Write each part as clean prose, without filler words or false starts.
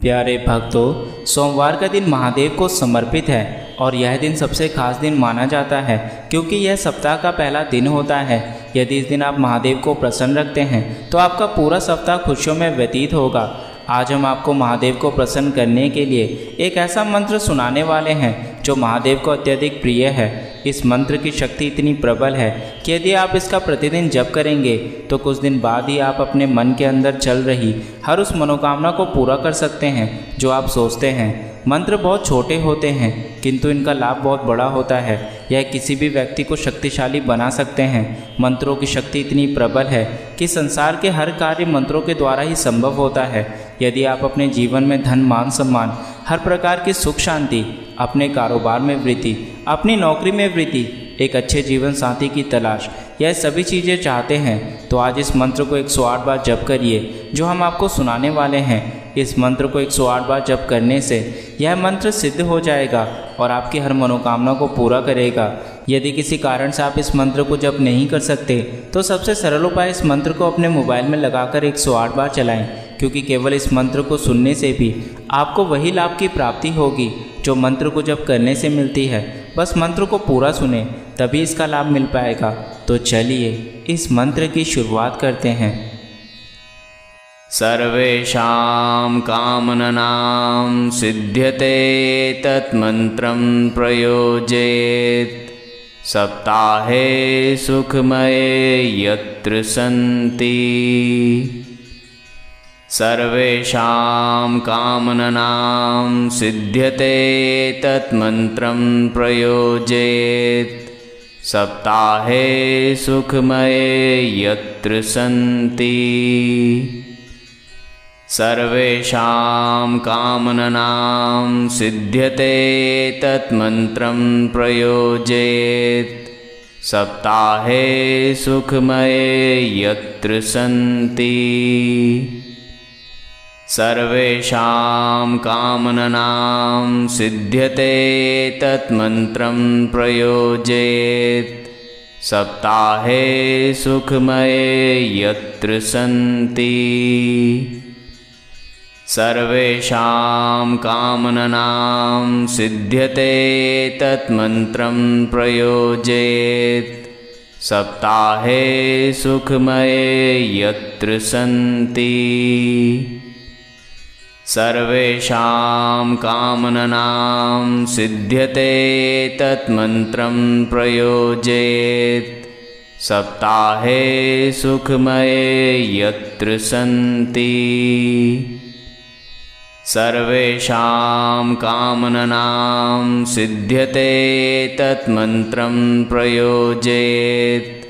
प्यारे भक्तों, सोमवार का दिन महादेव को समर्पित है और यह दिन सबसे खास दिन माना जाता है क्योंकि यह सप्ताह का पहला दिन होता है। यदि इस दिन आप महादेव को प्रसन्न रखते हैं तो आपका पूरा सप्ताह खुशियों में व्यतीत होगा। आज हम आपको महादेव को प्रसन्न करने के लिए एक ऐसा मंत्र सुनाने वाले हैं जो महादेव को अत्यधिक प्रिय है। इस मंत्र की शक्ति इतनी प्रबल है कि यदि आप इसका प्रतिदिन जप करेंगे तो कुछ दिन बाद ही आप अपने मन के अंदर चल रही हर उस मनोकामना को पूरा कर सकते हैं जो आप सोचते हैं। मंत्र बहुत छोटे होते हैं किंतु इनका लाभ बहुत बड़ा होता है। यह किसी भी व्यक्ति को शक्तिशाली बना सकते हैं। मंत्रों की शक्ति इतनी प्रबल है कि संसार के हर कार्य मंत्रों के द्वारा ही संभव होता है। यदि आप अपने जीवन में धन, मान, सम्मान, हर प्रकार की सुख शांति, अपने कारोबार में वृद्धि, अपनी नौकरी में वृद्धि, एक अच्छे जीवन साथी की तलाश, यह सभी चीज़ें चाहते हैं तो आज इस मंत्र को 108 बार जप करिए जो हम आपको सुनाने वाले हैं। इस मंत्र को 108 बार जप करने से यह मंत्र सिद्ध हो जाएगा और आपकी हर मनोकामना को पूरा करेगा। यदि किसी कारण से आप इस मंत्र को जप नहीं कर सकते तो सबसे सरल उपाय इस मंत्र को अपने मोबाइल में लगाकर 108 बार चलाएं, क्योंकि केवल इस मंत्र को सुनने से भी आपको वही लाभ की प्राप्ति होगी जो मंत्र को जप करने से मिलती है। बस मंत्र को पूरा सुने तभी इसका लाभ मिल पाएगा। तो चलिए इस मंत्र की शुरुआत करते हैं। सर्वेषां कामनानां सिद्ध्यते तन्मन्त्रं प्रयोजेत् सप्ताहे सुखमये यत्र सन्ति। सर्वेषां कामनानां सिद्ध्यते तन्मन्त्रं प्रयोजेत् सप्ताहे सुखमये यत्र सन्ति। सर्वेषां कामनानां सिद्ध्यते तन्मन्त्रं प्रयोजेत् सप्ताहे सुखमये यत्र सन्ति। सर्वेषां कामनानां सिद्ध्यते तन्मन्त्रं प्रयोजेत् सप्ताहे सुखमये यत्र सन्ति। सर्वेषां कामनानां सिद्ध्यते तन्मन्त्रं प्रयोजेत् सप्ताहे सुखमये यत्र सन्ति। सर्वेषां कामनानां सिद्ध्यते तन्मन्त्रं प्रयोजेत् सप्ताहे सुखमये यत्र सन्ति। सर्वेषां कामनानां सिद्ध्यते तन्मन्त्रं प्रयोजेत्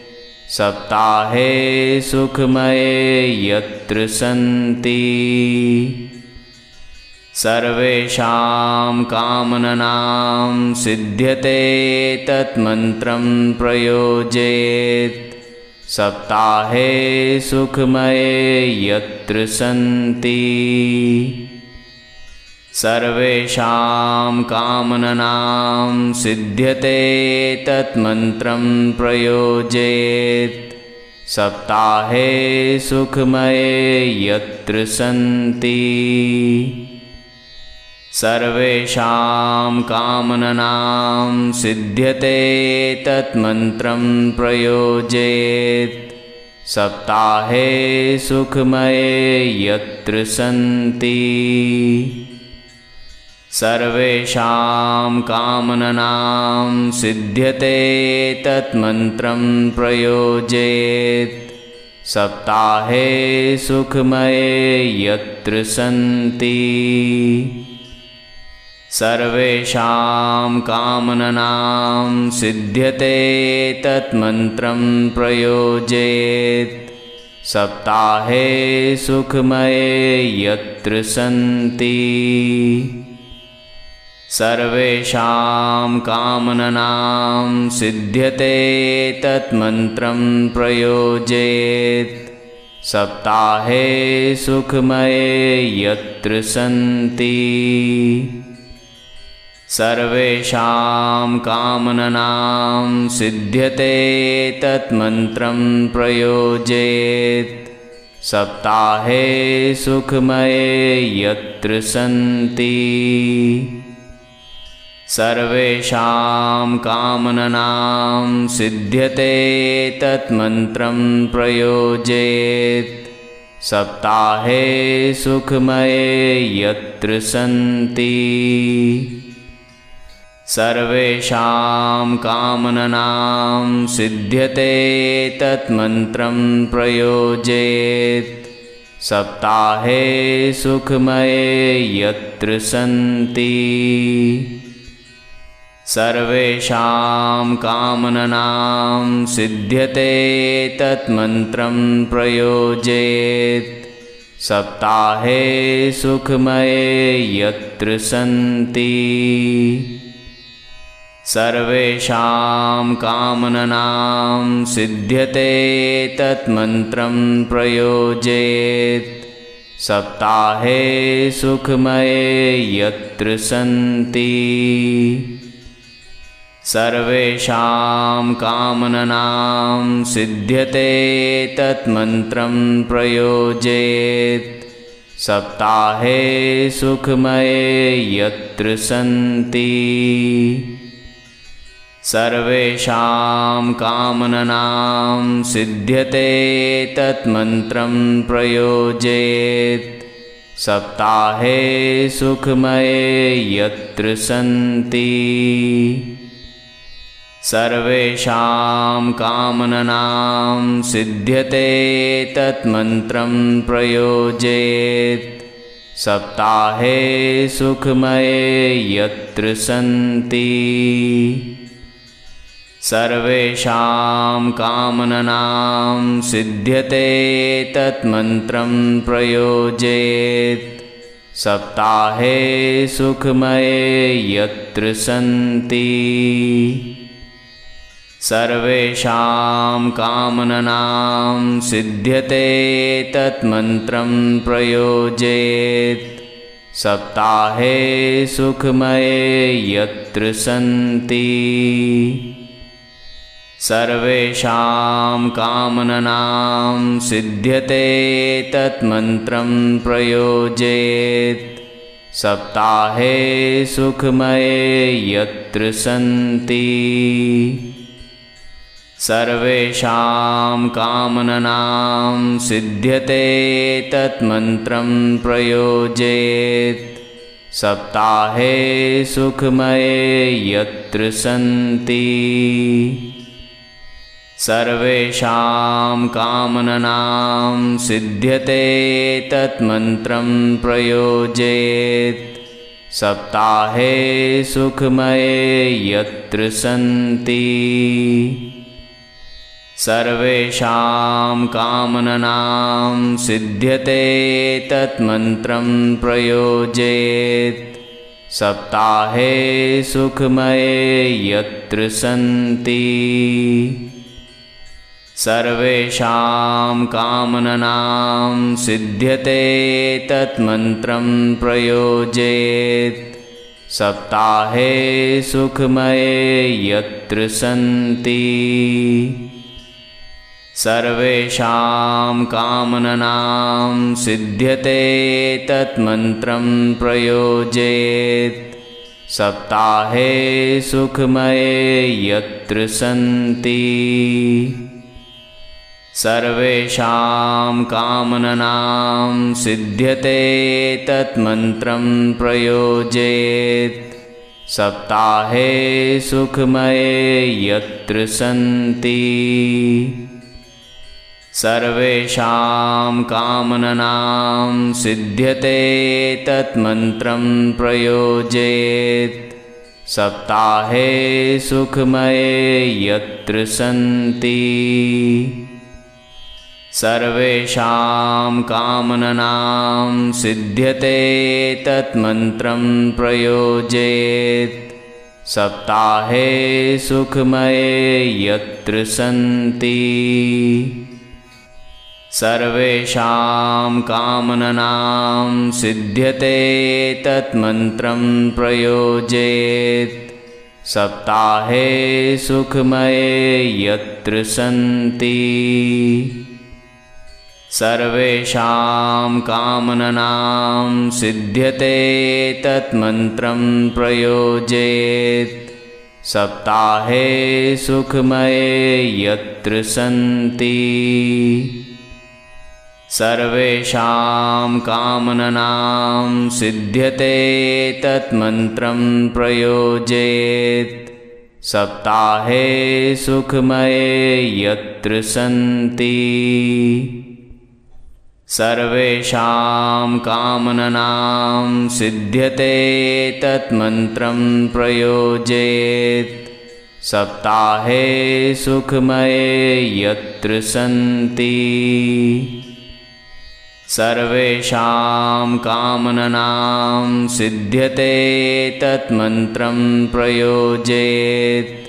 सप्ताहे सुखमये यत्र सन्ति। सर्वेषां कामनानां सिद्ध्यते तन्मन्त्रं प्रयोजेत् सप्ताहे सुखमये यत्र सन्ति। सर्वेषां कामनानां सिद्ध्यते तन्मन्त्रं प्रयोजेत् सप्ताहे सुखमये यत्र सन्ति। सर्वेषां कामनानां सिद्ध्यते तन्मन्त्रं प्रयोजेत् सप्ताहे सुखमये यत्र सन्ति। सर्वेषां कामनानां सिद्ध्यते तन्मन्त्रं प्रयोजेत् सप्ताहे सुखमये यत्र सन्ति। सर्वेषां कामनानां सिद्ध्यते तन्मन्त्रं प्रयोजेत् सप्ताहे सुखमये यत्र सन्ति। सर्वेषां कामनानां सिद्ध्यते तन्मन्त्रं प्रयोजेत् सप्ताहे सुखमये यत्र सन्ति। सर्वेषां कामनानां सिद्ध्यते तन्मन्त्रं प्रयोजेत् सप्ताहे सुखमये यत्र सन्ति सर्वेषां कामनानां सिद्ध्यते तन्मन्त्रं प्रयोजयेत् सप्ताहे सुखमये यत्र सन्ति सर्वेषां कामनानां सिद्ध्यते तन्मन्त्रं प्रयोजयेत् सप्ताहे सुखमये यत्र सन्ति सर्वेषां कामनानां सिद्ध्यते तन्मन्त्रं प्रयोजयेत् सप्ताहे सुखमये यत्र सन्ति सर्वेषां कामनानां सिद्ध्यते तन्मन्त्रं प्रयोजयेत् सप्ताहे सुखमये यत्र सन्ति सर्वेषां कामनानां सिद्ध्यते तन्मन्त्रं प्रयोजयेत् सप्ताहे सुखमये यत्र सन्ति सर्वेषां कामनानां सिद्ध्यते तन्मन्त्रं प्रयोजयेत् सप्ताहे सुखमये यत्र सन्ति सर्वेषां कामनानां सिद्ध्यते तन्मन्त्रं प्रयोजयेत् सप्ताहे सुखमये यत्र सन्ति सर्वेषां कामनानां सिद्ध्यते तन्मन्त्रं प्रयोजयेत् सप्ताहे सुखमये यत्र सन्ति सर्वेषां कामनानां सिद्ध्यते तन्मन्त्रं प्रयोजयेत् सप्ताहे सुखमये यत्र सन्ति सर्वेषां कामनानां सिद्ध्यते तन्मन्त्रं प्रयोजयेत् सप्ताहे सुखमये यत्र सन्ति सर्वेषां कामनानां सिद्ध्यते तन्मन्त्रं प्रयोजयेत् सप्ताहे सुखमये यत्र सन्ति सर्वेषां कामनानां सिद्ध्यते तन्मन्त्रं प्रयोजयेत् सप्ताहे सुखमये यत्र सन्ति सर्वेषां कामनानां सिद्ध्यते तन्मन्त्रं प्रयोजयेत् सप्ताहे सुखमये यत्र सन्ति सर्वेषां कामनानां सिद्ध्यते तन्मन्त्रं प्रयोजयेत् सप्ताहे सुखमये यत्र सन्ति सर्वेषां कामनानां सिद्ध्यते तन्मन्त्रं प्रयोजयेत् सप्ताहे सुखमये यत्र सन्ति सर्वेषां कामनानां सिद्ध्यते तन्मन्त्रं प्रयोजयेत् सप्ताहे सुखमये यत्र सन्ति सर्वेषां कामनानां सिद्ध्यते तन्मन्त्रं प्रयोजयेत् सप्ताहे सुखमये यत्र सन्ति सर्वेषां कामनानां सिद्ध्यते तन्मन्त्रं प्रयोजयेत् सप्ताहे सुखमये यत्र सन्ति सर्वेषां कामनानां सिद्ध्यते तन्मन्त्रं प्रयोजयेत् सप्ताहे सुखमये यत्र सन्ति सर्वेषां कामनानां सिद्ध्यते तन्मन्त्रं प्रयोजयेत्। सप्ताहे सुखमये यत्र सन्ति। सर्वेषां कामनानां सिद्ध्यते तन्मन्त्रं प्रयोजयेत्। सप्ताहे सुखमये यत्र सन्ति। सर्वेषां कामनानां सिद्ध्यते तन्मन्त्रं प्रयोजयेत्। सप्ताहे सुखमये यत्र सन्ति। सर्वेषां कामनानां सिद्ध्यते तन्मन्त्रं प्रयोजयेत्।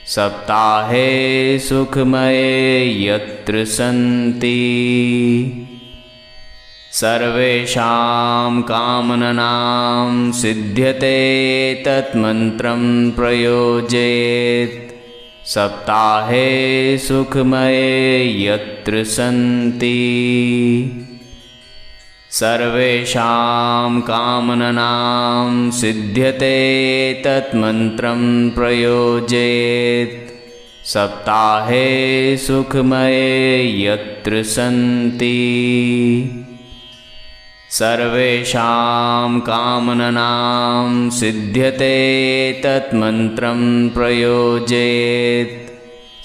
सप्ताहे सुखमये यत्र सन्ति। सर्वेषां कामनानां सिद्ध्यते तन्मन्त्रं प्रयोजयेत्। सप्ताहे सुखमये यत्र सन्ति। सर्वेषां कामनानां सिद्ध्यते तन्मन्त्रं प्रयोजयेत्। सप्ताहे सुखमये यत्र सन्ति। सर्वेषां कामनानां सिद्ध्यते तन्मन्त्रं प्रयोजयेत्।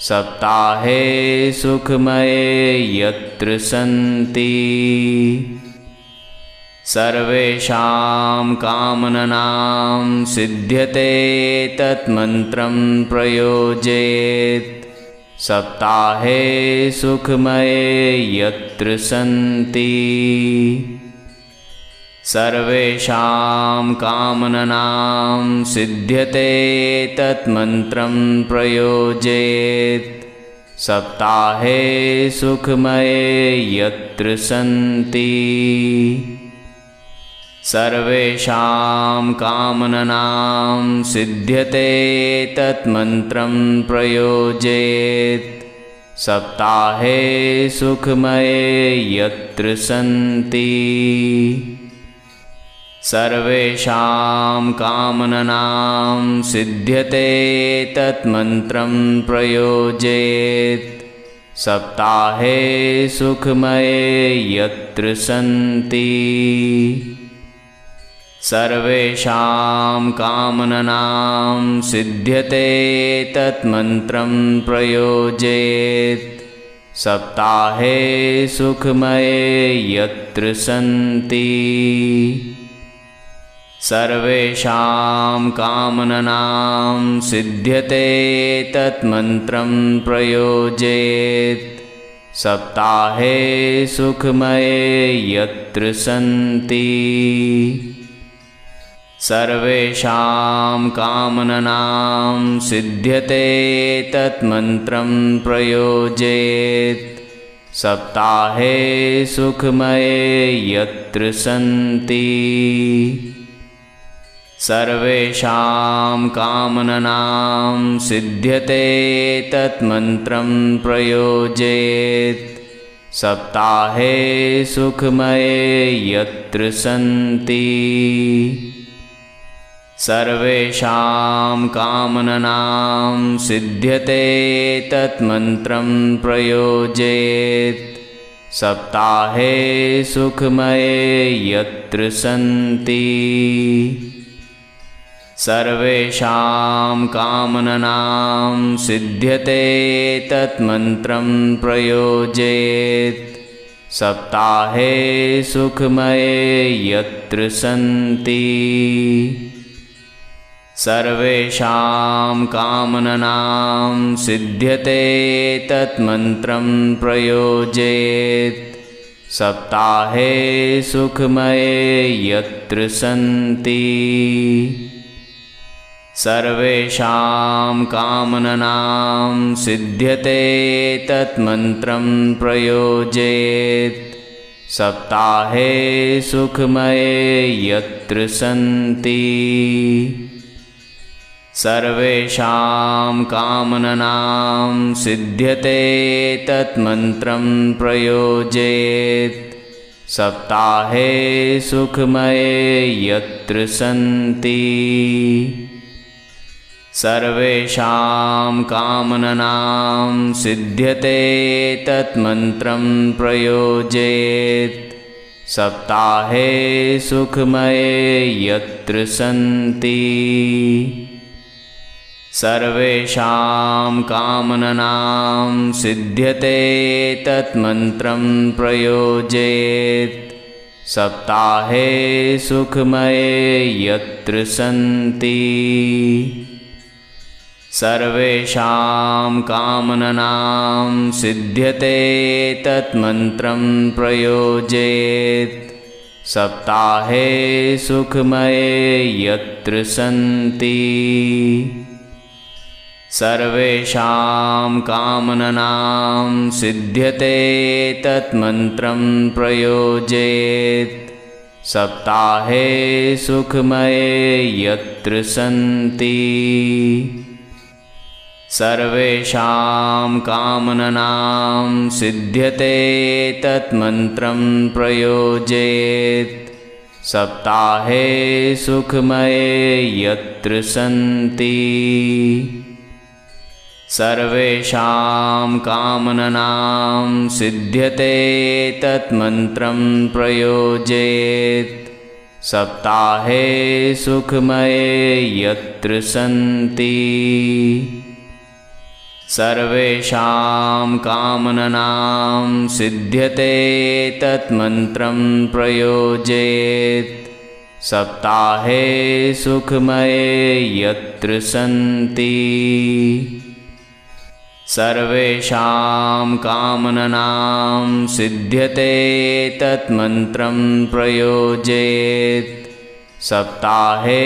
सप्ताहे सुखमये यत्र सन्ति। सर्वेषां कामनानां सिद्ध्यते तन्मन्त्रं प्रयोजयेत्। सप्ताहे सुखमये यत्र सन्ति। सर्वेषां कामनानां सिद्ध्यते तन्मन्त्रं प्रयोजयेत्। सप्ताहे सुखमये यत्र सन्ति। सर्वेषां कामनानां सिद्ध्यते तन्मन्त्रं प्रयोजयेत्। सप्ताहे सुखमये यत्र सन्ति। सर्वेषां कामनानां सिद्ध्यते तन्मन्त्रं प्रयोजयेत्। सप्ताहे सुखमये यत्र सन्ति। सर्वेषां कामनानां सिद्ध्यते तन्मन्त्रं प्रयोजयेत्। सप्ताहे सुखमये यत्र सन्ति। सर्वेषां कामनानां सिद्ध्यते तन्मन्त्रं प्रयोजयेत्। सप्ताहे सुखमये यत्र सन्ति। सर्वेषां कामनानां सिद्ध्यते तन्मन्त्रं प्रयोजयेत्। सप्ताहे सुखमये यत्र सन्ति। सर्वेषां कामनानां सिद्ध्यते तन्मन्त्रं प्रयोजयेत्। सप्ताहे सुखमये यत्र सन्ति। सर्वेषां कामनानां सिद्ध्यते तन्मन्त्रं प्रयोजयेत्। सप्ताहे सुखमये यत्र सन्ति। सर्वेषां कामनानां सिद्ध्यते तन्मन्त्रं प्रयोजयेत्। सप्ताहे सुखमये यत्र सन्ति। सर्वेषां कामनानां सिद्ध्यते तन्मन्त्रं प्रयोजयेत्। सप्ताहे सुखमये यत्र सन्ति। सर्वेषां कामनानां सिद्ध्यते तन्मन्त्रं प्रयोजयेत्। सप्ताहे सुखमये यत्र सन्ति। सर्वेषां कामनानां सिद्ध्यते तन्मन्त्रं प्रयोजयेत्। सप्ताहे सुखमये यत्र सन्ति। सर्वेषां कामनानां सिद्ध्यते तन्मन्त्रं प्रयोजयेत्। सप्ताहे सुखमये यत्र सन्ति। सर्वेषां कामनानां सिद्ध्यते तन्मन्त्रं प्रयोजयेत्। सप्ताहे सुखमये यत्र सन्ति। सर्वेषां कामनानां सिद्ध्यते तन्मन्त्रं प्रयोजयेत् सप्ताहे सुखमये यत्र सन्ति। सर्वेषां कामनानां सिद्ध्यते तन्मन्त्रं प्रयोजयेत् सप्ताहे सुखमये यत्र सन्ति। सर्वेषां कामनानां सिद्ध्यते तन्मन्त्रं प्रयोजयेत् सप्ताहे सुखमये यत्र सन्ति। सर्वेषां कामनानां सिद्ध्यते तन्मन्त्रं प्रयोजयेत् सप्ताहे सुखमये यत्र सन्ति। सर्वेषां कामनानां सिद्ध्यते तन्मन्त्रं प्रयोजयेत् सप्ताहे सुखमये यत्र सन्ति। सर्वेषां कामनानां सिद्ध्यते तन्मन्त्रं प्रयोजयेत् सप्ताहे सुखमये यत्र सन्ति। सर्वेषां कामनानां सिद्ध्यते तन्मन्त्रं प्रयोजयेत् सप्ताहे सुखमये यत्र सन्ति। सर्वेषां कामनानां सिद्ध्यते तन्मन्त्रं प्रयोजयेत् सप्ताहे सुखमये यत्र सन्ति। सर्वेषां कामनानां सिद्ध्यते तन्मन्त्रं प्रयोजयेत् सप्ताहे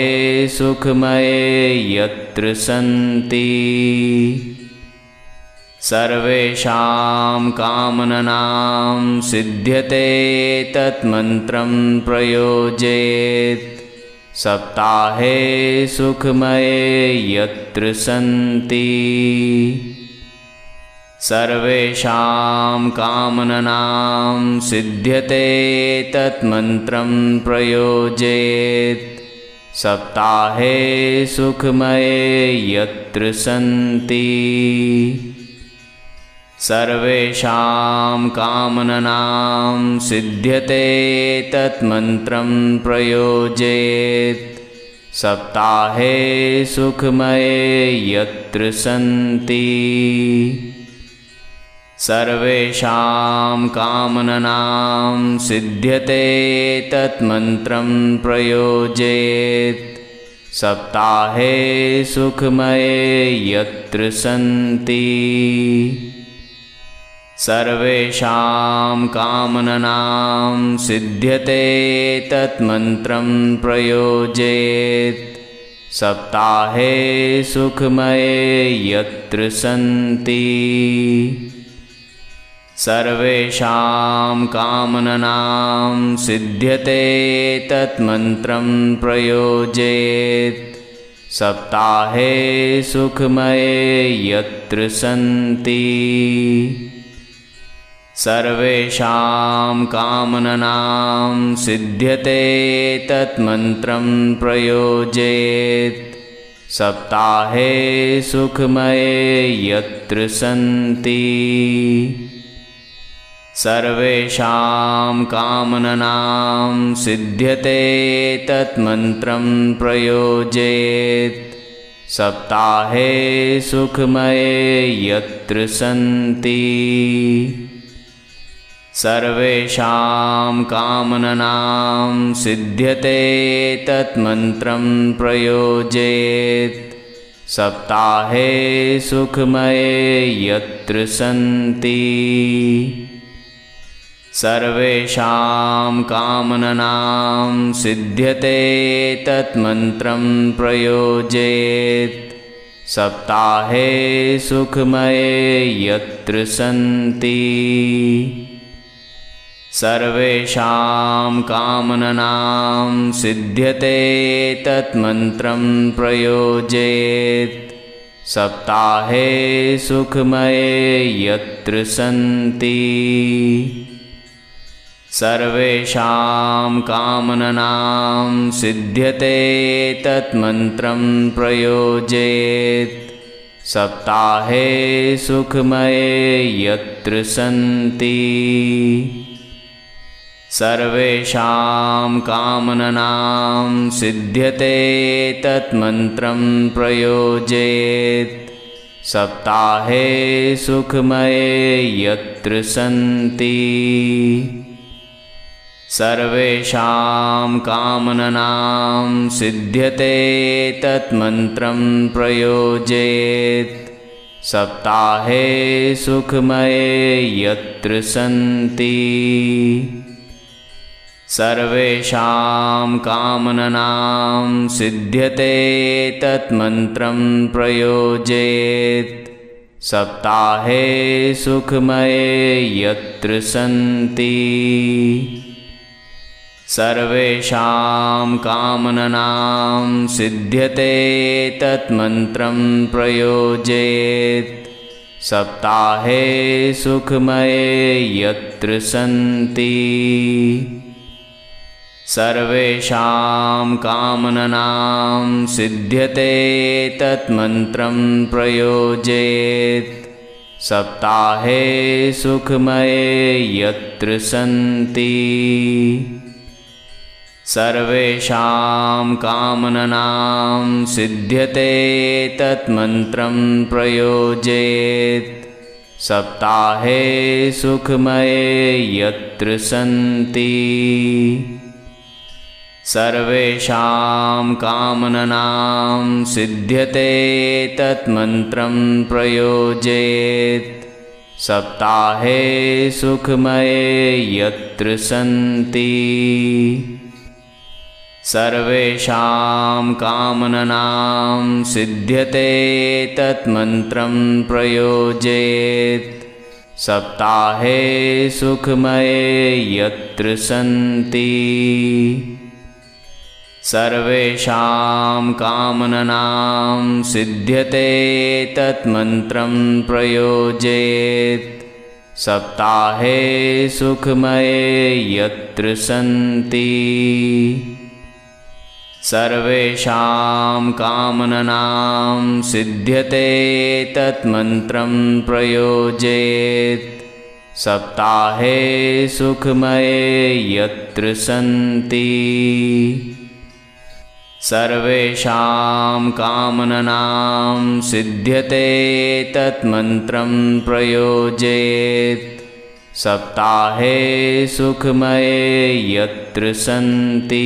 सुखमये यत्र सन्ति। सर्वेषां कामनानां सिद्ध्यते तन्मन्त्रं प्रयोजयेत् सप्ताहे सुखमये यत्र सन्ति। सर्वेषां कामनानां सिद्ध्यते तन्मन्त्रं प्रयोजयेत् सप्ताहे सुखमये यत्र सन्ति। सर्वेषां कामनानां सिद्ध्यते तन्मन्त्रं प्रयोजयेत् सप्ताहे सुखमये यत्र सन्ति। सर्वेषां कामनानां सिद्ध्यते तन्मन्त्रं प्रयोजयेत् सप्ताहे सुखमये यत्र सन्ति। सर्वेषां कामनानां सिद्ध्यते तन्मन्त्रं प्रयोजयेत् सप्ताहे सुखमये यत्र सन्ति। सर्वेषां कामनानां सिद्ध्यते तन्मन्त्रं प्रयोजयेत् सप्ताहे सुखमये यत्र सन्ति। सर्वेषां कामनानां सिद्ध्यते तन्मन्त्रं प्रयोजयेत् सप्ताहे सुखमये यत्र सन्ति। सर्वेषां कामनानां सिद्ध्यते तन्मन्त्रं प्रयोजयेत् सप्ताहे सुखमये यत्र सन्ति। सर्वेषां कामनानां सिद्ध्यते तन्मन्त्रं प्रयोजयेत् सप्ताहे सुखमये यत्र सन्ति। सर्वेषां कामनानां सिद्ध्यते तन्मन्त्रं प्रयोजयेत् सप्ताहे सुखमये यत्र सन्ति। सर्वेषां कामनानां सिद्ध्यते तन्मन्त्रं प्रयोजयेत् सप्ताहे सुखमये यत्र सन्ति। सर्वेषां कामनानां सिद्ध्यते तन्मन्त्रं प्रयोजयेत् सप्ताहे सुखमये यत्र सन्ति। सर्वेषां कामनानां सिद्ध्यते तन्मन्त्रं प्रयोजयेत् सप्ताहे सुखमये यत्र सन्ति। सर्वेषां कामनानां सिद्ध्यते तन्मन्त्रं प्रयोजयेत् सप्ताहे सुखमये यत्र सन्ति। सर्वेषां कामनानां सिद्ध्यते तन्मन्त्रं प्रयोजयेत् सप्ताहे सुखमये यत्र सन्ति। सर्वेषां कामनानां सिद्ध्यते तन्मन्त्रं प्रयोजयेत् सप्ताहे सुखमये यत्र सन्ति। सर्वेषां कामनानां सिद्ध्यते तन्मन्त्रं प्रयोजयेत् सप्ताहे सुखमये यत्र सन्ति। सर्वेषां कामनानां सिद्ध्यते तन्मन्त्रं प्रयोजयेत् सप्ताहे सुखमये यत्र सन्ति। सर्वेषां कामनानां सिद्ध्यते तन्मन्त्रं प्रयोजयेत् सप्ताहे सुखमये यत्र सन्ति। सर्वेषां कामनानां सिद्ध्यते तन्मन्त्रं प्रयोजयेत् सप्ताहे सुखमये यत्र सन्ति। सर्वेषां कामनानां सिद्ध्यते तन्मन्त्रं प्रयोजयेत् सप्ताहे सुखमये यत्र सन्ति। सर्वेषां कामनानां सिद्ध्यते तन्मन्त्रं प्रयोजयेत् सप्ताहे सुखमये यत्र सन्ति। सर्वेषां कामनानां सिद्ध्यते तन्मन्त्रं प्रयोजयेत् सप्ताहे सुखमये यत्र सन्ति।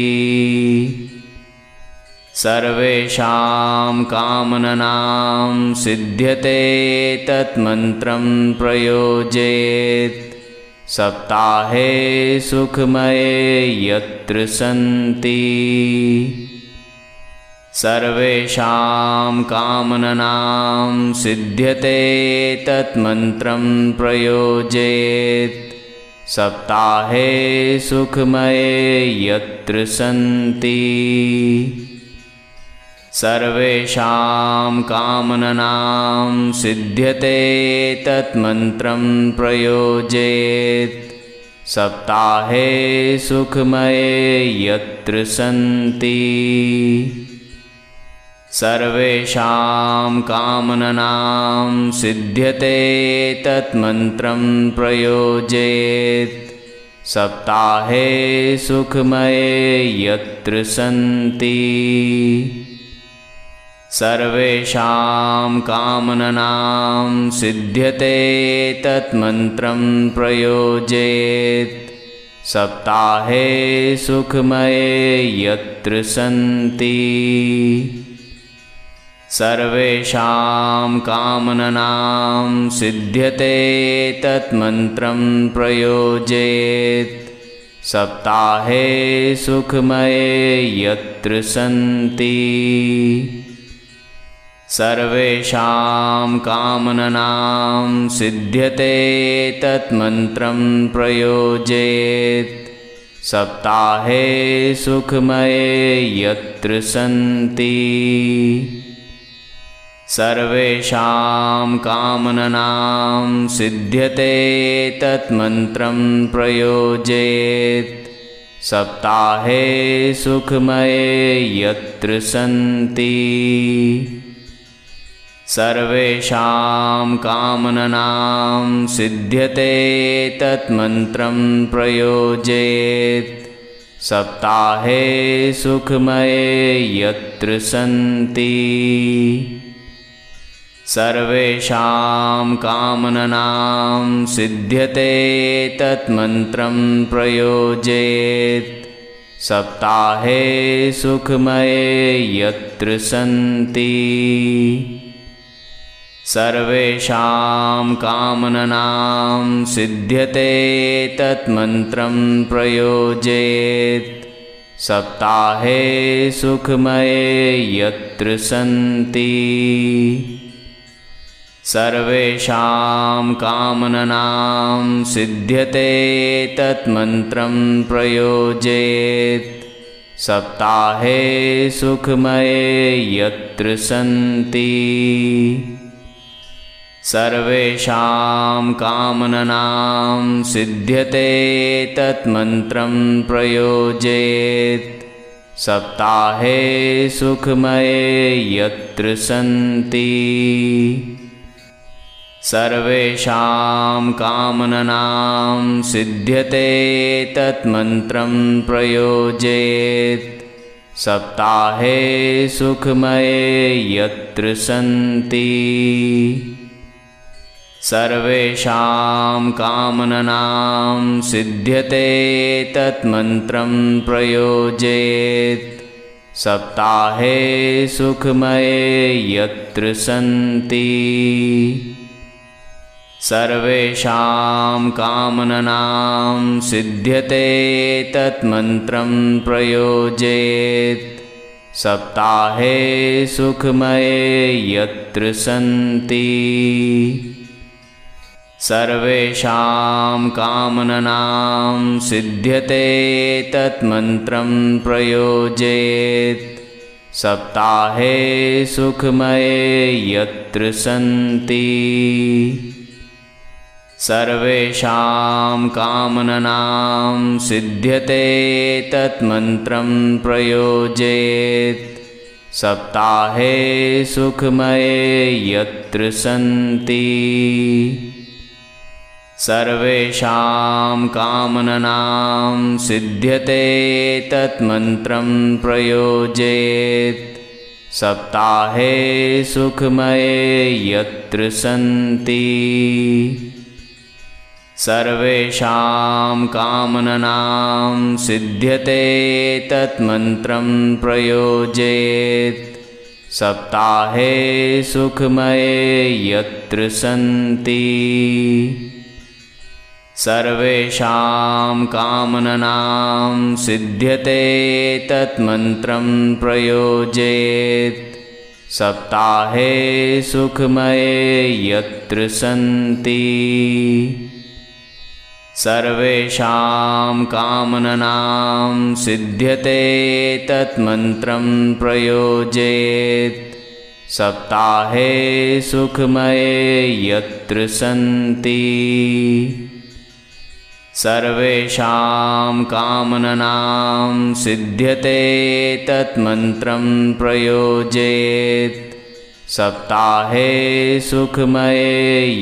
सर्वेषां कामनानां सिद्ध्यते तन्मन्त्रं प्रयोजयेत् सप्ताहे सुखमये यत्र सन्ति। सर्वेषां कामनानां सिद्ध्यते तन्मन्त्रं प्रयोजयेत् सप्ताहे सुखमये यत्र सन्ति। सर्वेषां कामनानां सिद्ध्यते तन्मन्त्रं प्रयोजयेत् सप्ताहे सुखमये यत्र सन्ति। सर्वेषां कामनानां सिद्ध्यते तन्मन्त्रं प्रयोजयेत् सप्ताहे सुखमये यत्र सन्ति। सर्वेषां कामनानां सिद्ध्यते तन्मन्त्रं प्रयोजयेत् सप्ताहे सुखमये यत्र सन्ति। सर्वेषां कामनानां सिद्ध्यते तन्मन्त्रं प्रयोजयेत् सप्ताहे सुखमये यत्र सन्ति। सर्वेषां कामनानां सिद्ध्यते तन्मन्त्रं प्रयोजयेत् सप्ताहे सुखमये यत्र सन्ति। सर्वेषां कामनानां सिद्ध्यते तन्मन्त्रं प्रयोजयेत् सप्ताहे सुखमये यत्र सन्ति। सर्वेषां कामनानां सिद्ध्यते तन्मन्त्रं प्रयोजयेत् सप्ताहे सुखमये यत्र सन्ति। सर्वेषां कामनानां सिद्ध्यते तन्मन्त्रं प्रयोजयेत् सप्ताहे सुखमये यत्र सन्ति। सर्वेषां कामनानां सिद्ध्यते तन्मन्त्रं प्रयोजयेत् सप्ताहे सुखमये यत्र सन्ति। सर्वेषां कामनानां सिद्ध्यते तन्मन्त्रं प्रयोजयेत् सप्ताहे सुखमये यत्र सन्ति। सर्वेषां कामनानां सिद्ध्यते तन्मन्त्रं प्रयोजयेत् सप्ताहे सुखमये यत्र सन्ति। सर्वेषां कामनानां सिद्ध्यते तन्मन्त्रं प्रयोजयेत् सप्ताहे सुखमये यत्र सन्ति। सर्वेषां कामनानां सिद्ध्यते तन्मन्त्रं प्रयोजयेत् सप्ताहे सुखमये यत्र सन्ति। सर्वेषां कामनानां सिद्ध्यते तन्मन्त्रं प्रयोजयेत् सप्ताहे सुखमये यत्र सन्ति। सर्वेषां कामनानां सिद्ध्यते तन्मन्त्रं प्रयोजयेत् सप्ताहे सुखमये यत्र सन्ति। सर्वेषां कामनानां सिद्ध्यते तन्मन्त्रं प्रयोजयेत् सप्ताहे सुखमये यत्र सन्ति। सर्वेषां कामनानां सिद्ध्यते तन्मन्त्रं प्रयोजयेत् सप्ताहे सुखमये यत्र सन्ति। सर्वेषां कामनानां सिद्ध्यते तन्मन्त्रं प्रयोजयेत् सप्ताहे सुखमये यत्र सन्ति। सर्वेषां कामनानां सिद्ध्यते तन्मन्त्रं प्रयोजयेत् सप्ताहे सुखमये यत्र सन्ति। सर्वेषां कामनानां सिद्ध्यते तन्मन्त्रं प्रयोजयेत् सप्ताहे सुखमये यत्र सन्ति। सर्वेषां कामनानां सिद्ध्यते तन्मन्त्रं प्रयोजयेत् सप्ताहे सुखमये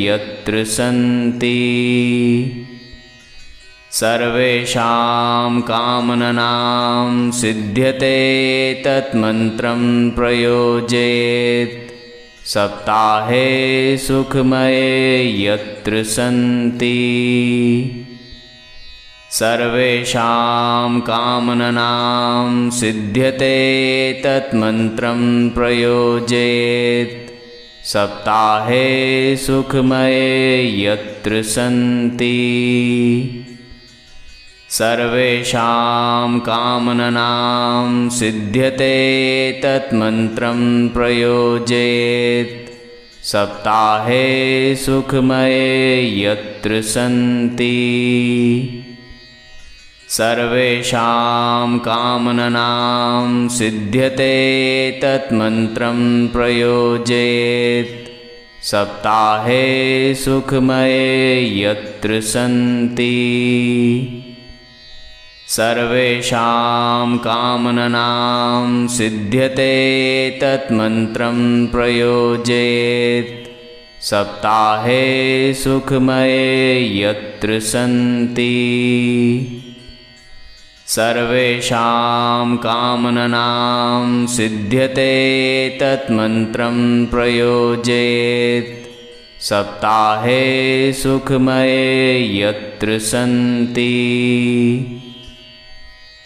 यत्र सन्ति। सर्वेषां कामनानां सिद्ध्यते तन्मन्त्रं प्रयोजयेत् सप्ताहे सुखमये यत्र सन्ति। सर्वेषां कामनानां सिद्ध्यते तन्मन्त्रं प्रयोजयेत् सप्ताहे सुखमये यत्र सन्ति। सर्वेषां कामनानां सिद्ध्यते तन्मन्त्रं प्रयोजयेत् सप्ताहे सुखमये यत्र सन्ति। सर्वेषां कामनानां सिद्ध्यते तन्मन्त्रं प्रयोजयेत् सप्ताहे सुखमये यत्र सन्ति। सर्वेषां कामनानां सिद्ध्यते तन्मन्त्रं प्रयोजयेत् सप्ताहे सुखमये यत्र सन्ति। सर्वेषां कामनानां सिद्ध्यते तन्मन्त्रं प्रयोजयेत् सप्ताहे सुखमये यत्र सन्ति।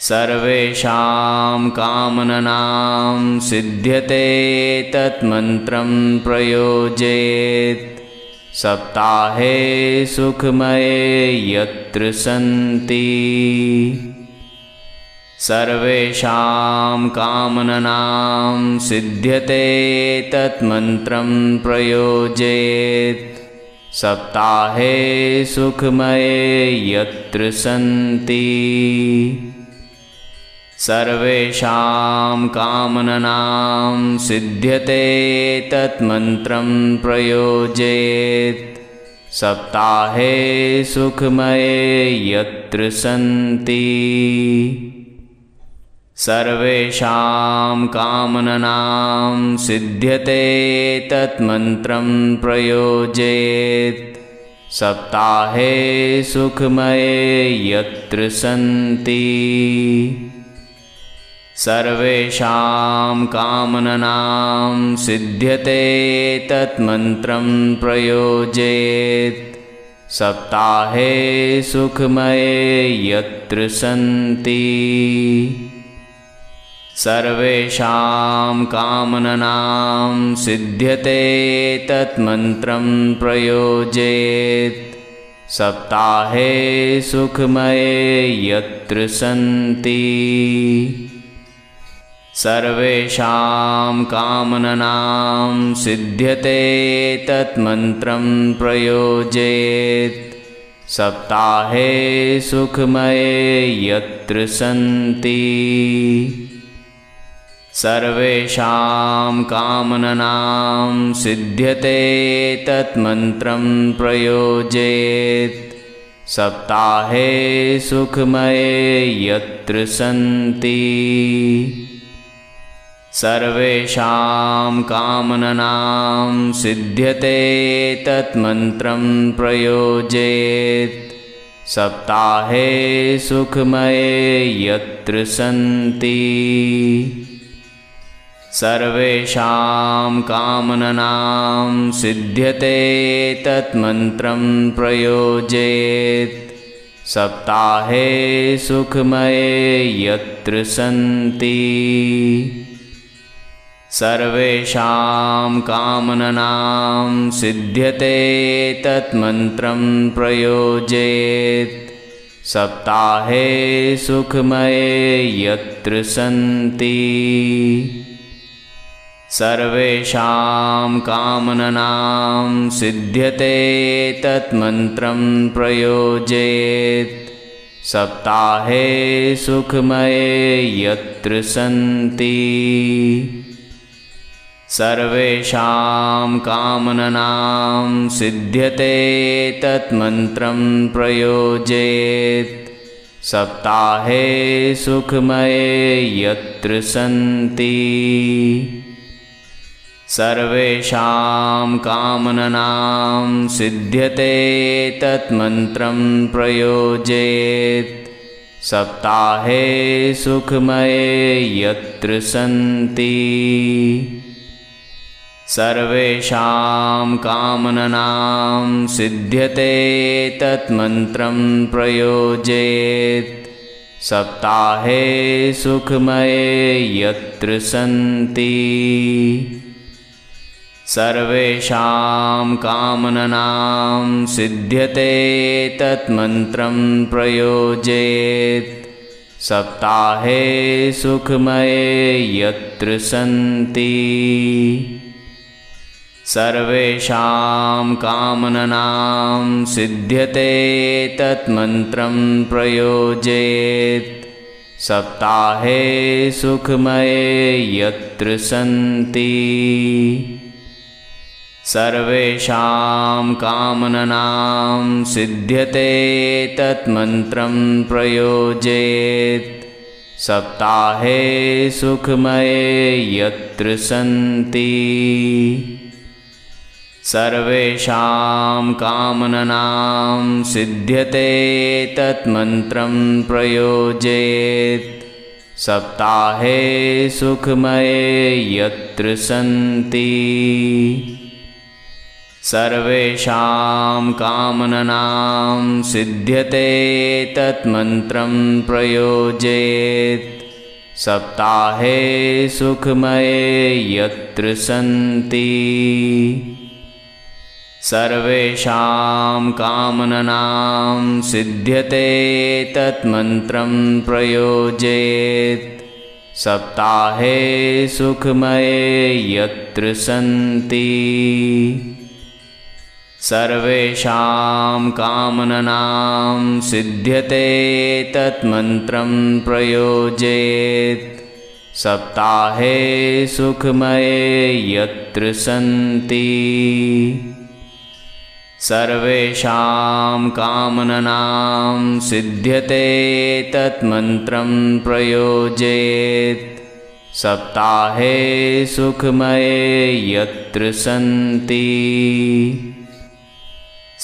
सर्वेषां कामनानां सिद्ध्यते तन्मन्त्रं प्रयोजयेत् सप्ताहे सुखमये यत्र सन्ति। सर्वेषां कामनानां सिद्ध्यते तन्मन्त्रं प्रयोजयेत् सप्ताहे सुखमये यत्र सन्ति। सर्वेषां कामनानां सिद्ध्यते तन्मन्त्रं प्रयोजयेत् सप्ताहे सुखमये यत्र सन्ति। सर्वेषां कामनानां सिद्ध्यते तन्मन्त्रं प्रयोजयेत् सप्ताहे सुखमये यत्र सन्ति। सर्वेषां कामनानां सिद्ध्यते तन्मन्त्रं प्रयोजयेत् सप्ताहे सुखमये यत्र सन्ति। सर्वेषां कामनानां सिद्ध्यते तन्मन्त्रं प्रयोजयेत् सप्ताहे सुखमये यत्र सन्ति। सर्वेषां कामनानां सिद्ध्यते तन्मन्त्रं प्रयोजयेत् सप्ताहे सुखमये यत्र सन्ति। सर्वेषां कामनानां सिद्ध्यते तन्मन्त्रं प्रयोजयेत् सप्ताहे सुखमये यत्र सन्ति। सर्वेषां कामनानां सिद्ध्यते तन्मन्त्रं प्रयोजयेत् सप्ताहे सुखमये यत्र सन्ति। सर्वेषां कामनानां सिद्ध्यते तन्मन्त्रं प्रयोजयेत् सप्ताहे सुखमये यत्र सन्ति। सर्वेषां कामनानां सिद्ध्यते तन्मन्त्रं प्रयोजयेत् सप्ताहे सुखमये यत्र सन्ति। सर्वेषां कामनानां सिद्ध्यते तन्मन्त्रं प्रयोजयेत् सप्ताहे सुखमये यत्र सन्ति। सर्वेषां कामनानां सिद्ध्यते तन्मन्त्रं प्रयोजयेत् सप्ताहे सुखमये यत्र सन्ति। सर्वेषां कामनानां सिद्ध्यते तन्मन्त्रं प्रयोजयेत् सप्ताहे सुखमये यत्र सन्ति। सर्वेषां कामनानां सिद्ध्यते तन्मन्त्रं प्रयोजयेत् सप्ताहे सुखमये यत्र सन्ति। सर्वेषां कामनानां सिद्ध्यते तन्मन्त्रं प्रयोजयेत् सप्ताहे सुखमये यत्र सन्ति। सर्वेषां कामनानां सिद्ध्यते तन्मन्त्रं प्रयोजयेत् सप्ताहे सुखमये यत्र सन्ति। सर्वेषां कामनानां सिद्ध्यते तन्मन्त्रं प्रयोजयेत् सप्ताहे सुखमये यत्र सन्ति। सर्वेषां कामनानां सिद्ध्यते तन्मन्त्रं प्रयोजयेत् सप्ताहे सुखमये यत्र सन्ति। सर्वेषां कामनानां सिद्ध्यते तन्मन्त्रं प्रयोजयेत् सप्ताहे सुखमये यत्र सन्ति। सर्वेषां कामनानां सिद्ध्यते तन्मन्त्रं प्रयोजयेत् सप्ताहे सुखमये यत्र सन्ति। सर्वेषां कामनानां सिद्ध्यते तन्मन्त्रं प्रयोजयेत् सप्ताहे सुखमये यत्र सन्ति। सर्वेषां कामनानां सिद्ध्यते तन्मन्त्रं प्रयोजयेत् सप्ताहे सुखमये यत्र सन्ति। सर्वेषां कामनानां सिद्ध्यते तन्मन्त्रं प्रयोजयेत् सप्ताहे सुखमये यत्र सन्ति। सर्वेषां कामनानां सिद्ध्यते तन्मन्त्रं प्रयोजयेत् सप्ताहे सुखमये यत्र सन्ति। सर्वेषां कामनानां सिद्ध्यते तन्मन्त्रं प्रयोजयेत् सप्ताहे सुखमये यत्र सन्ति।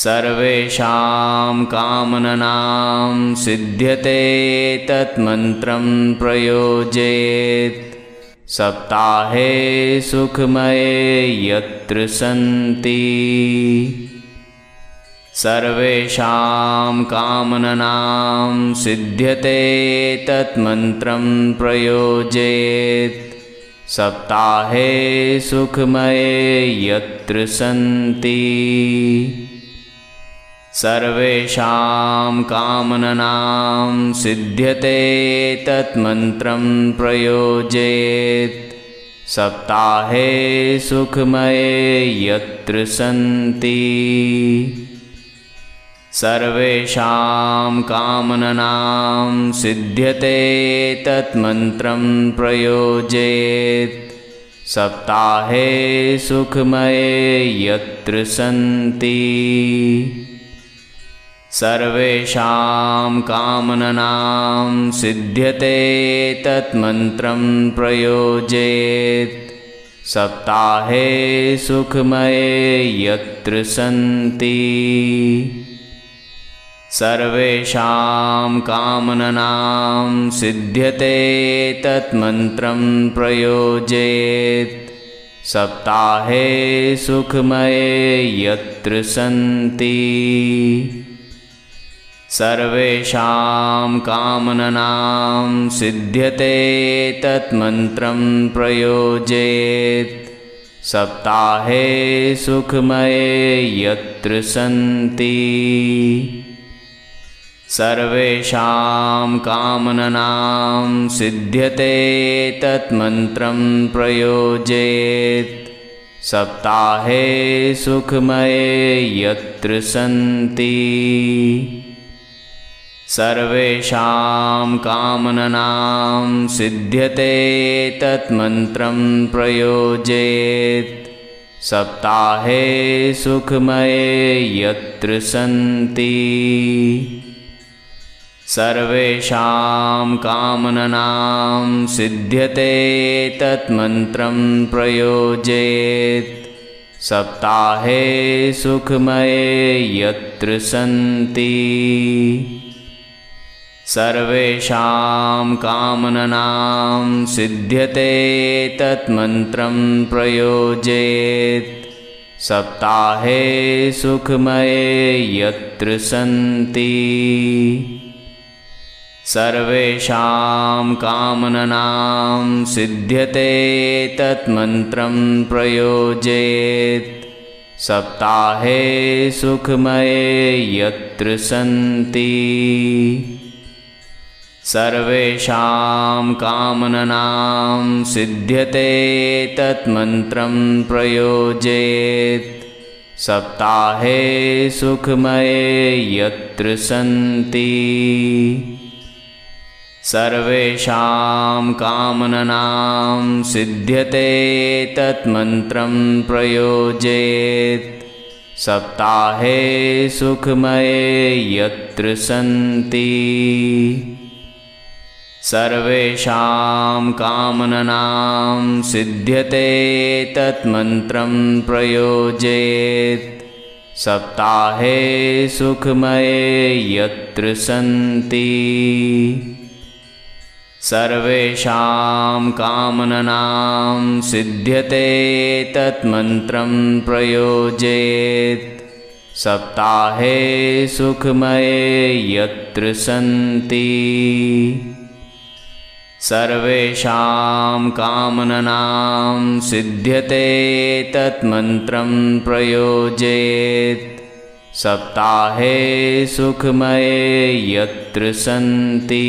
सर्वेषां कामनानां सिद्ध्यते तन्मन्त्रं प्रयोजयेत् सप्ताहे सुखमये यत्र सन्ति। सर्वेषां कामनानां सिद्ध्यते तन्मन्त्रं प्रयोजयेत् सप्ताहे सुखमये यत्र सन्ति। सर्वेषां कामनानां सिद्ध्यते तन्मन्त्रं प्रयोजयेत् सप्ताहे सुखमये यत्र सन्ति। सर्वेषां कामनानां सिद्ध्यते तन्मन्त्रं प्रयोजयेत् सप्ताहे सुखमये यत्र सन्ति। सर्वेषां कामनानां सिद्ध्यते तन्मन्त्रं प्रयोजयेत् सप्ताहे सुखमये यत्र सन्ति। सर्वेषां कामनानां सिद्ध्यते तन्मन्त्रं प्रयोजयेत् सप्ताहे सुखमये यत्र सन्ति। सर्वेषां कामनानां सिद्ध्यते तन्मन्त्रं प्रयोजयेत् सप्ताहे सुखमये यत्र सन्ति। सर्वेषां कामनानां सिद्ध्यते तन्मन्त्रं प्रयोजयेत् सप्ताहे सुखमये यत्र सन्ति। सर्वेषां कामनानां सिद्ध्यते तन्मन्त्रं प्रयोजयेत् सप्ताहे सुखमये यत्र सन्ति। सर्वेषां कामनानां सिद्ध्यते तन्मन्त्रं प्रयोजयेत् सप्ताहे सुखमये यत्र सन्ति। सर्वेषां कामनानां सिद्ध्यते तन्मन्त्रं प्रयोजयेत् सप्ताहे सुखमये यत्र सन्ति। सर्वेषां कामनानां सिद्ध्यते तन्मन्त्रं प्रयोजयेत्। सप्ताहे सुखमये यत्र सन्ति। सर्वेषां कामनानां सिद्ध्यते तन्मन्त्रं प्रयोजयेत्। सप्ताहे सुखमये यत्र सन्ति। सर्वेषां कामनानां सिद्ध्यते तन्मन्त्रं प्रयोजयेत्। सप्ताहे सुखमये यत्र सन्ति। सर्वेषां कामनानां सिद्ध्यते तन्मन्त्रं प्रयोजयेत्। सप्ताहे सुखमये यत्र सन्ति। सर्वेषां कामनानां सिद्ध्यते तन्मन्त्रं प्रयोजयेत्। सप्ताहे सुखमये यत्र सन्ति। सर्वेषां कामनानां सिद्ध्यते तन्मन्त्रं प्रयोजयेत्। सप्ताहे सुखमये यत्र सन्ति।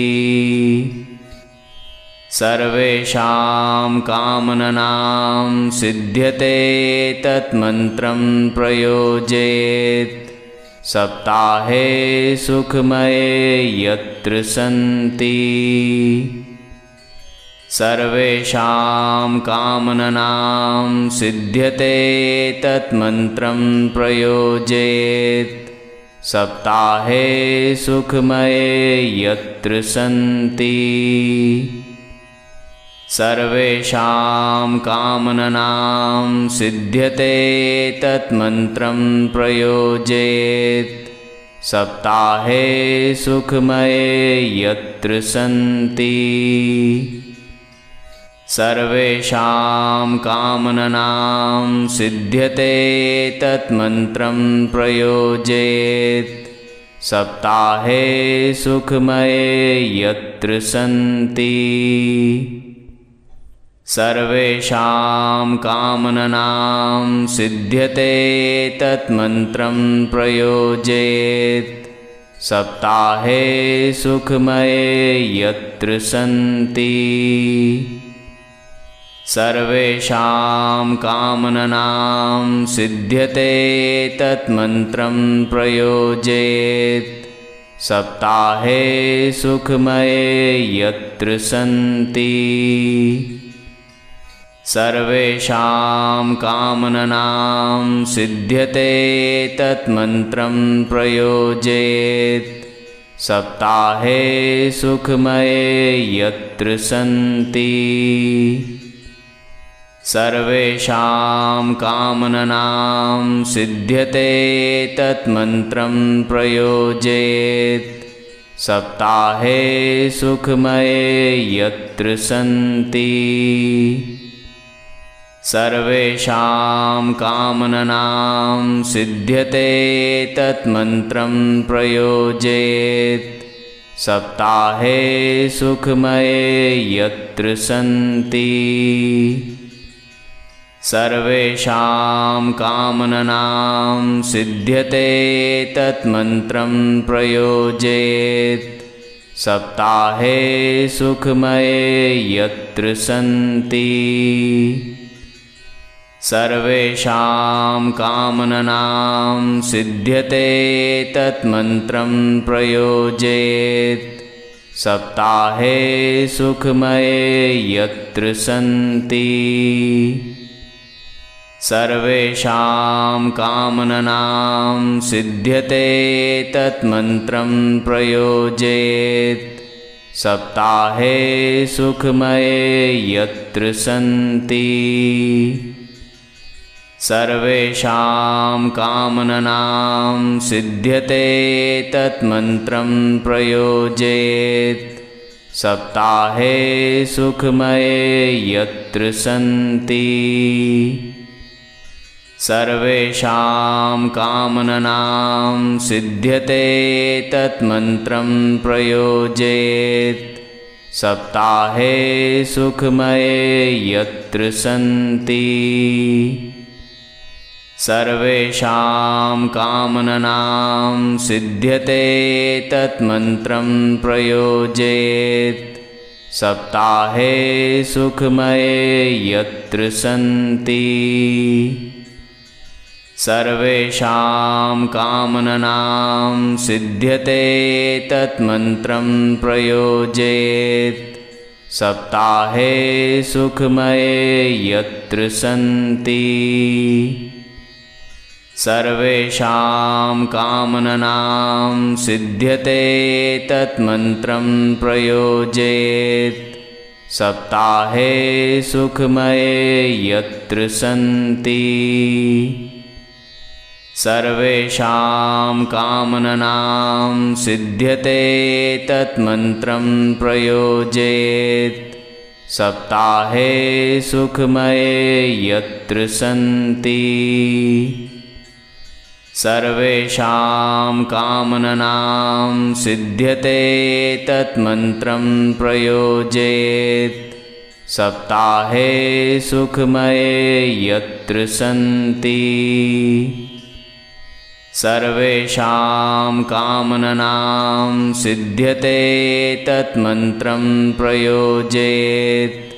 सर्वेषां कामनानां सिद्ध्यते तन्मन्त्रं प्रयोजयेत्। सप्ताहे सुखमये यत्र सन्ति। सर्वेषां कामनानां सिद्ध्यते तन्मन्त्रं प्रयोजयेत्। सप्ताहे सुखमये यत्र सन्ति। सर्वेषां कामनानां सिद्ध्यते तन्मन्त्रं प्रयोजयेत्। सप्ताहे सुखमये यत्र सन्ति। सर्वेषां कामनानां सिद्ध्यते तन्मन्त्रं प्रयोजयेत्। सप्ताहे सुखमये यत्र सन्ति। सर्वेषां कामनानां सिद्ध्यते तन्मन्त्रं प्रयोजयेत्। सप्ताहे सुखमये यत्र सन्ति। सर्वेषां कामनानां सिद्ध्यते तन्मन्त्रं प्रयोजयेत्। सप्ताहे सुखमये यत्र सन्ति। सर्वेषां कामनानां सिद्ध्यते तन्मन्त्रं प्रयोजयेत्। सप्ताहे सुखमये यत्र सन्ति। सर्वेषां कामनानां सिद्ध्यते तन्मन्त्रं प्रयोजयेत्। सप्ताहे सुखमये यत्र सन्ति। सर्वेषां कामनानां सिद्ध्यते तन्मन्त्रं प्रयोजयेत्। सप्ताहे सुखमये यत्र सन्ति। सर्वेषां कामनानां सिद्ध्यते तन्मन्त्रं प्रयोजयेत्। सप्ताहे सुखमये यत्र सन्ति। सर्वेषां कामनानां सिद्ध्यते तन्मन्त्रं प्रयोजयेत्। सप्ताहे सुखमये यत्र सन्ति। सर्वेषां कामनानां सिद्ध्यते तन्मन्त्रं प्रयोजयेत्। सप्ताहे सुखमये यत्र सन्ति। सर्वेषां कामनानां सिद्ध्यते तन्मन्त्रं प्रयोजयेत्। सप्ताहे सुखमये यत्र सन्ति। सर्वेषां कामनानां सिद्ध्यते तन्मन्त्रं प्रयोजयेत् सप्ताहे सुखमये यत्र सन्ति। सर्वेषां कामनानां सिद्ध्यते तन्मन्त्रं प्रयोजयेत् सप्ताहे सुखमये यत्र सन्ति। सर्वेषां कामनानां सिद्ध्यते तन्मन्त्रं प्रयोजयेत् सप्ताहे सुखमये यत्र सन्ति। सर्वेषां कामनानां सिद्ध्यते तन्मन्त्रं प्रयोजयेत् सप्ताहे सुखमये यत्र सन्ति। सर्वेषां कामनानां सिद्ध्यते तन्मन्त्रं प्रयोजयेत् सप्ताहे सुखमये यत्र सन्ति। सर्वेषां कामनानां सिद्ध्यते तन्मन्त्रं प्रयोजयेत् सप्ताहे सुखमये यत्र सन्ति। सर्वेषां कामनानां सिद्ध्यते तन्मन्त्रं प्रयोजयेत्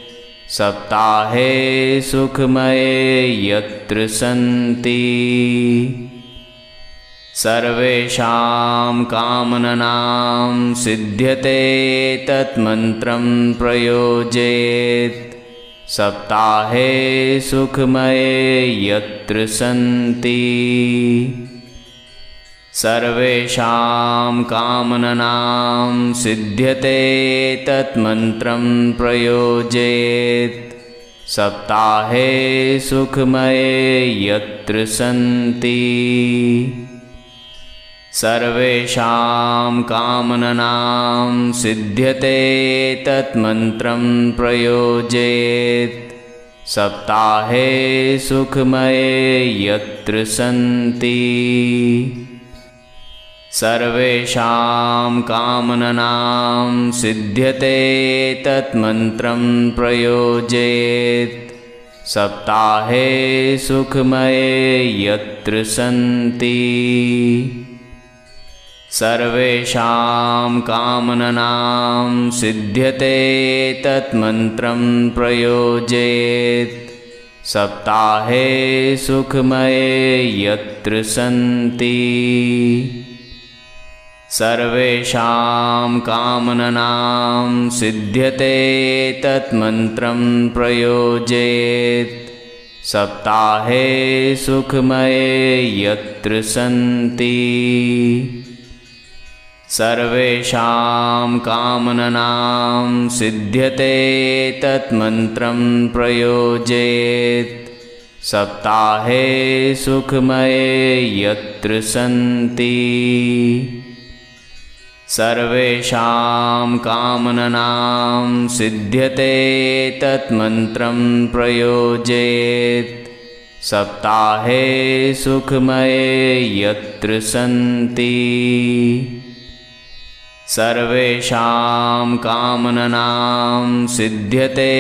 सप्ताहे सुखमये यत्र सन्ति। सर्वेषां कामनानां सिद्ध्यते तन्मन्त्रं प्रयोजयेत् सप्ताहे सुखमये यत्र सन्ति। सर्वेषां कामनानां सिद्ध्यते तन्मन्त्रं प्रयोजयेत् सप्ताहे सुखमये यत्र सन्ति। सर्वेषां कामनानां सिद्ध्यते तन्मन्त्रं प्रयोजयेत् सप्ताहे सुखमये यत्र सन्ति। सर्वेषां कामनानां सिद्ध्यते तन्मन्त्रं प्रयोजयेत् सप्ताहे सुखमये यत्र सन्ति। सर्वेषां कामनानां सिद्ध्यते तन्मन्त्रं प्रयोजयेत् सप्ताहे सुखमये यत्र सन्ति। सर्वेषां कामनानां सिद्ध्यते तन्मन्त्रं प्रयोजयेत् सप्ताहे सुखमये यत्र सन्ति। सर्वेषां कामनानां सिद्ध्यते तन्मन्त्रं प्रयोजयेत् सप्ताहे सुखमये यत्र सन्ति। सर्वेषां कामनानां सिद्ध्यते तन्मन्त्रं प्रयोजयेत् सप्ताहे सुखमये यत्र सन्ति। सर्वेषां कामनानां सिद्ध्यते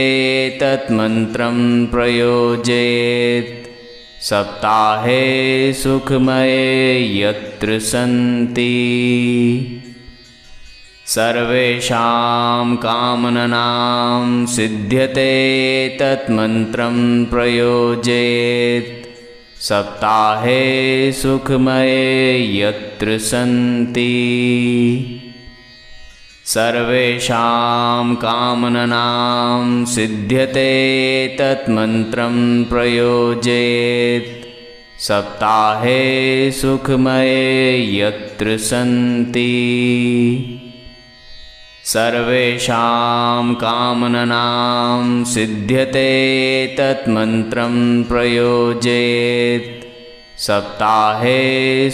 तन्मन्त्रं प्रयोजयेत् सप्ताहे सुखमये यत्र सन्ति। सर्वेषां कामनानां सिद्ध्यते तन्मन्त्रं प्रयोजयेत् सप्ताहे सुखमये यत्र सन्ति। सर्वेषां कामनानां सिद्ध्यते तन्मन्त्रं प्रयोजयेत् सप्ताहे सुखमये यत्र सन्ति। सर्वेषां कामनानां सिद्ध्यते तन्मन्त्रं प्रयोजयेत् सप्ताहे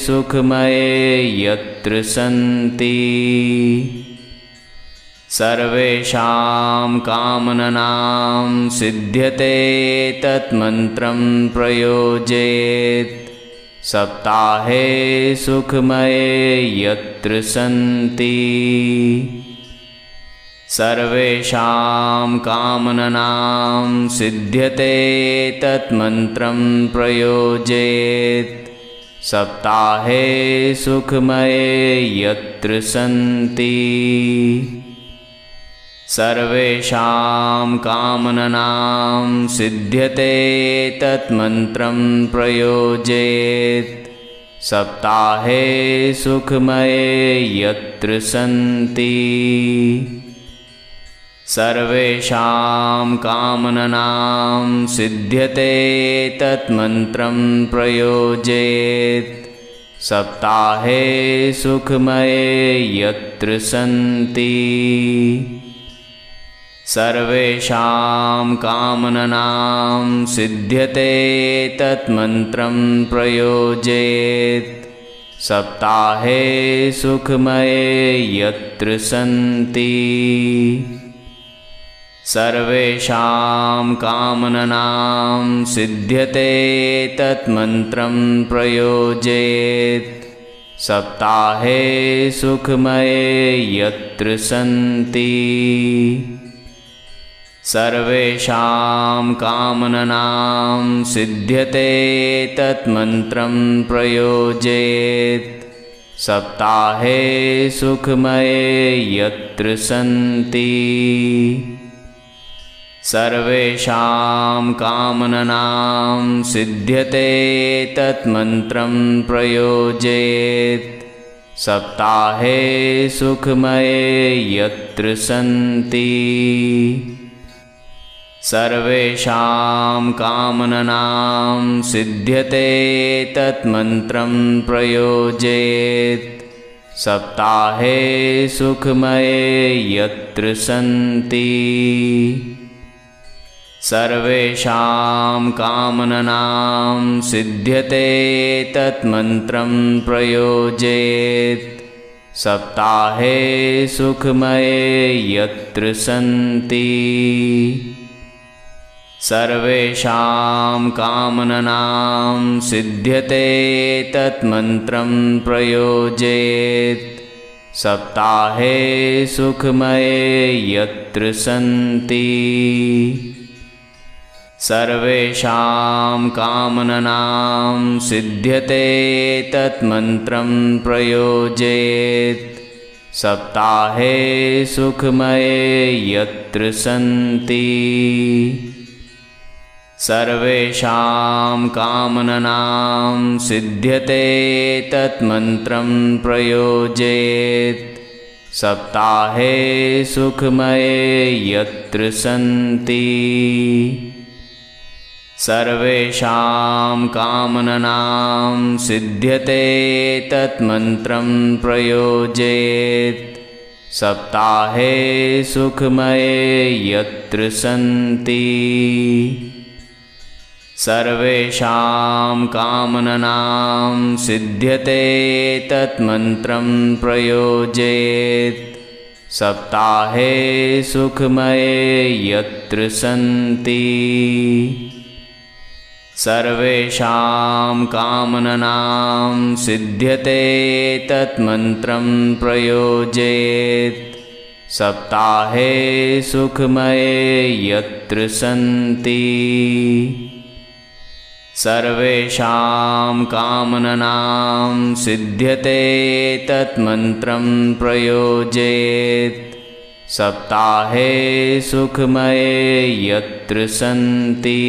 सुखमये यत्र सन्ति। सर्वेषां कामनानां सिद्ध्यते तन्मन्त्रं प्रयोजयेत् सप्ताहे सुखमये यत्र सन्ति। सर्वेषां कामनानां सिद्ध्यते तन्मन्त्रं प्रयोजयेत् सप्ताहे सुखमये यत्र सन्ति। सर्वेषां कामनानां सिद्ध्यते तन्मन्त्रं प्रयोजयेत् सप्ताहे सुखमये यत्र सन्ति। सर्वेषां कामनानां सिद्ध्यते तन्मन्त्रं प्रयोजयेत् सप्ताहे सुखमये यत्र सन्ति। सर्वेषां कामनानां सिद्ध्यते तन्मन्त्रं प्रयोजयेत् सप्ताहे सुखमये यत्र सन्ति। सर्वेषां कामनानां सिद्ध्यते तन्मन्त्रं प्रयोजयेत् सप्ताहे सुखमये यत्र सन्ति। सर्वेषां कामनानां सिद्ध्यते तन्मन्त्रं प्रयोजयेत् सप्ताहे सुखमये यत्र सन्ति। सर्वेषां कामनानां सिद्ध्यते तन्मन्त्रं प्रयोजयेत् सप्ताहे सुखमये यत्र सन्ति। सर्वेषां कामनानां सिद्ध्यते तन्मन्त्रं प्रयोजयेत् सप्ताहे सुखमये यत्र सन्ति। सर्वेषां कामनानां सिद्ध्यते तन्मन्त्रं प्रयोजयेत् सप्ताहे सुखमये यत्र सन्ति। सर्वेषां कामनानां सिद्ध्यते तन्मन्त्रं प्रयोजयेत् सप्ताहे सुखमये यत्र सन्ति। सर्वेषां कामनानां सिद्ध्यते तन्मन्त्रं प्रयोजयेत् सप्ताहे सुखमये यत्र सन्ति। सर्वेषां कामनानां सिद्ध्यते तन्मन्त्रं प्रयोजयेत् सप्ताहे सुखमये यत्र सन्ति। सर्वेषां कामनानां सिद्ध्यते तन्मन्त्रं प्रयोजयेत् सप्ताहे सुखमये यत्र सन्ति। सर्वेषां कामनानां सिद्ध्यते तन्मन्त्रं प्रयोजयेत् सप्ताहे सुखमये यत्र सन्ति। सर्वेषां कामनानां सिद्ध्यते तन्मन्त्रं प्रयोजयेत् सप्ताहे सुखमये यत्र सन्ति। सर्वेषां कामनानां सिद्ध्यते तन्मन्त्रं प्रयोजयेत् सप्ताहे सुखमये यत्र सन्ति।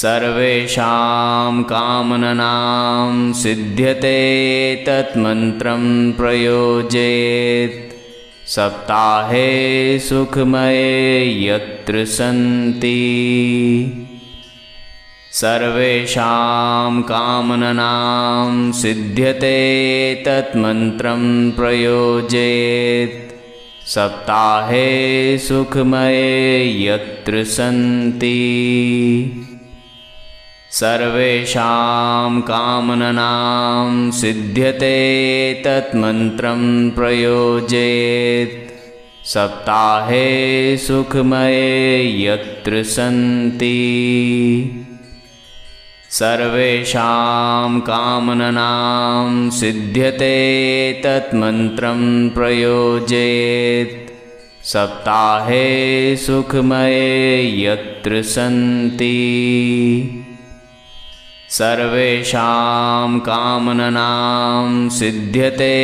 सर्वेषां कामनानां सिद्ध्यते तन्मन्त्रं प्रयोजयेत् सप्ताहे सुखमये यत्र सन्ति। सर्वेषां कामनानां सिद्ध्यते तन्मन्त्रं प्रयोजयेत् सप्ताहे सुखमये यत्र सन्ति। सर्वेषां कामनानां सिद्ध्यते तन्मन्त्रं प्रयोजयेत् सप्ताहे सुखमये यत्र सन्ति। सर्वेषां कामनानां सिद्ध्यते तन्मन्त्रं प्रयोजयेत् सप्ताहे सुखमये यत्र सन्ति। सर्वेषां कामनानां सिद्ध्यते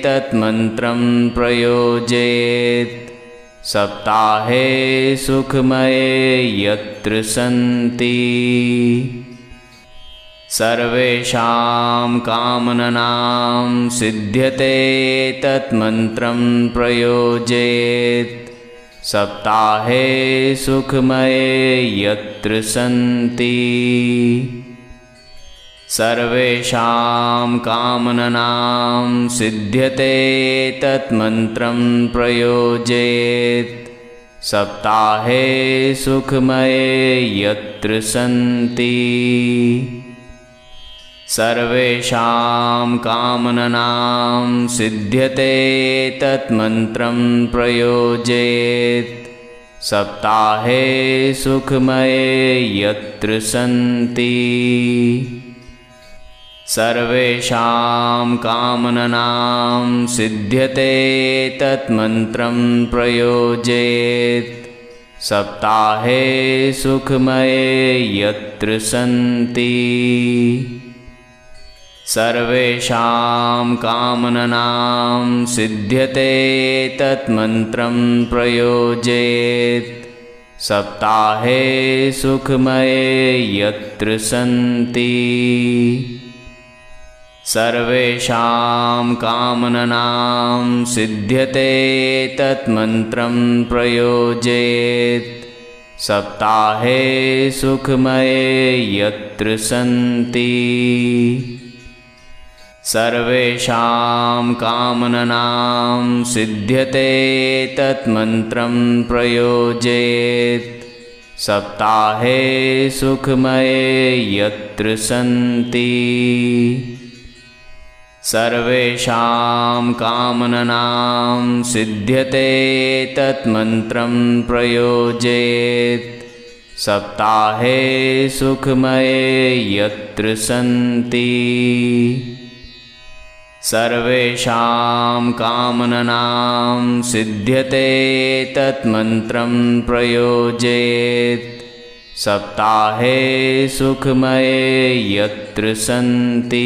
तन्मन्त्रं प्रयोजयेत् सप्ताहे सुखमये यत्र सन्ति। सर्वेषां कामनानां सिद्ध्यते तन्मन्त्रं प्रयोजयेत् सप्ताहे सुखमये यत्र सन्ति। सर्वेषां कामनानां सिद्ध्यते तन्मन्त्रं प्रयोजयेत् सप्ताहे सुखमये यत्र सन्ति। सर्वेषां कामनानां सिद्ध्यते तन्मन्त्रं प्रयोजयेत् सप्ताहे सुखमये यत्र सन्ति। सर्वेषां कामनानां सिद्ध्यते तन्मन्त्रं प्रयोजयेत् सप्ताहे सुखमये यत्र सन्ति। सर्वेषां कामनानां सिद्ध्यते तन्मन्त्रं प्रयोजयेत् सप्ताहे सुखमये यत्र सन्ति। सर्वेषां कामनानां सिद्ध्यते तन्मन्त्रं प्रयोजयेत् सप्ताहे सुखमये यत्र सन्ति। सर्वेषां कामनानां सिद्ध्यते तन्मन्त्रं प्रयोजयेत् सप्ताहे सुखमये यत्र सन्ति। सर्वेषां कामनानां सिद्ध्यते तन्मन्त्रं प्रयोजयेत् सप्ताहे सुखमये यत्र सन्ति। सर्वेषां कामनानां सिद्ध्यते तन्मन्त्रं प्रयोजयेत् सप्ताहे सुखमये यत्र सन्ति।